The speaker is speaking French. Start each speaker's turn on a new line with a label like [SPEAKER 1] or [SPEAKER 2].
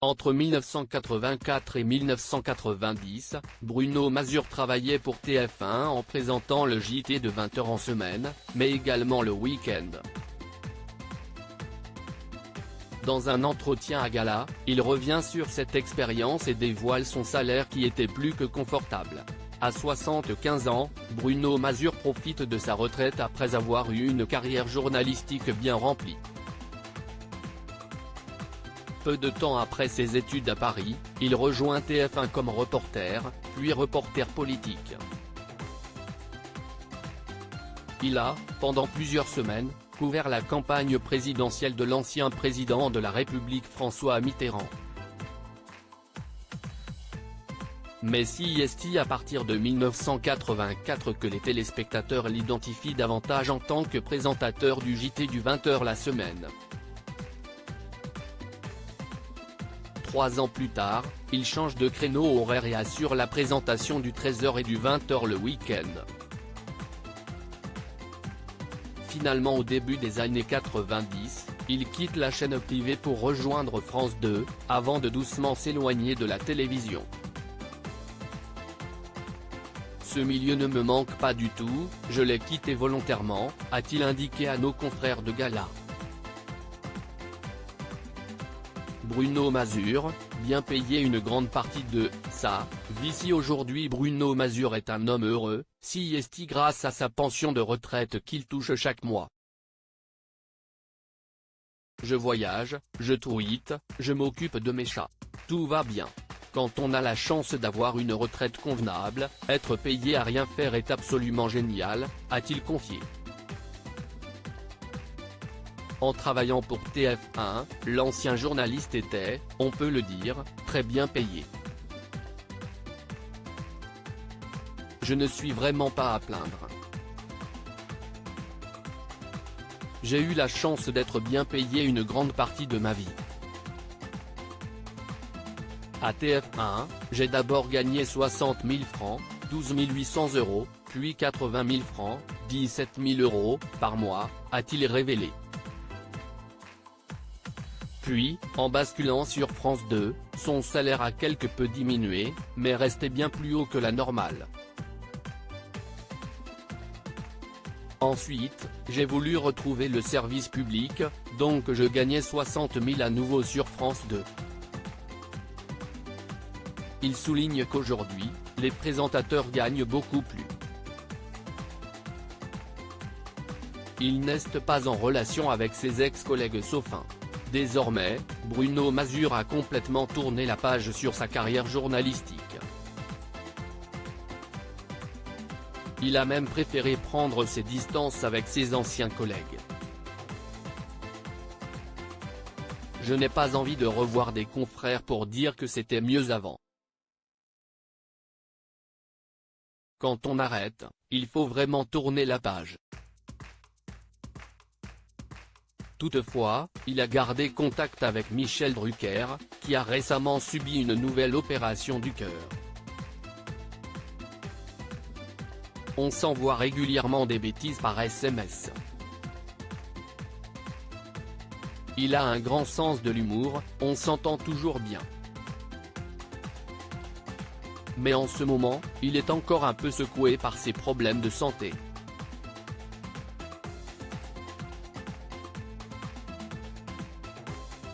[SPEAKER 1] Entre 1984 et 1990, Bruno Mazur travaillait pour TF1 en présentant le JT de 20 h en semaine, mais également le week-end. Dans un entretien à Gala, il revient sur cette expérience et dévoile son salaire qui était plus que confortable. À 75 ans, Bruno Mazur profite de sa retraite après avoir eu une carrière journalistique bien remplie. Peu de temps après ses études à Paris, il rejoint TF1 comme reporter, puis reporter politique. Il a, pendant plusieurs semaines, couvert la campagne présidentielle de l'ancien président de la République François Mitterrand. Mais c'est à partir de 1984 que les téléspectateurs l'identifient davantage en tant que présentateur du JT du 20 h la semaine. 3 ans plus tard, il change de créneau horaire et assure la présentation du 13 h et du 20 h le week-end. Finalement, au début des années 90, il quitte la chaîne privée pour rejoindre France 2, avant de doucement s'éloigner de la télévision. Ce milieu ne me manque pas du tout, je l'ai quitté volontairement, a-t-il indiqué à nos confrères de Gala. Bruno Mazur, bien payé une grande partie de sa vie. Si aujourd'hui Bruno Mazur est un homme heureux, c'est grâce à sa pension de retraite qu'il touche chaque mois. Je voyage, je tweete, je m'occupe de mes chats. Tout va bien. Quand on a la chance d'avoir une retraite convenable, être payé à rien faire est absolument génial, a-t-il confié. En travaillant pour TF1, l'ancien journaliste était, on peut le dire, très bien payé. Je ne suis vraiment pas à plaindre. J'ai eu la chance d'être bien payé une grande partie de ma vie. À TF1, j'ai d'abord gagné 60 000 francs, 12 800 €, puis 80 000 francs, 17 000 € par mois, a-t-il révélé. Puis, en basculant sur France 2, son salaire a quelque peu diminué, mais restait bien plus haut que la normale. Ensuite, j'ai voulu retrouver le service public, donc je gagnais 60 000 à nouveau sur France 2. Il souligne qu'aujourd'hui, les présentateurs gagnent beaucoup plus. Il n'est pas en relation avec ses ex-collègues sauf un. Désormais, Bruno Mazur a complètement tourné la page sur sa carrière journalistique. Il a même préféré prendre ses distances avec ses anciens collègues. Je n'ai pas envie de revoir des confrères pour dire que c'était mieux avant. Quand on arrête, il faut vraiment tourner la page. Toutefois, il a gardé contact avec Michel Drucker, qui a récemment subi une nouvelle opération du cœur. On s'envoie régulièrement des bêtises par SMS. Il a un grand sens de l'humour, on s'entend toujours bien. Mais en ce moment, il est encore un peu secoué par ses problèmes de santé.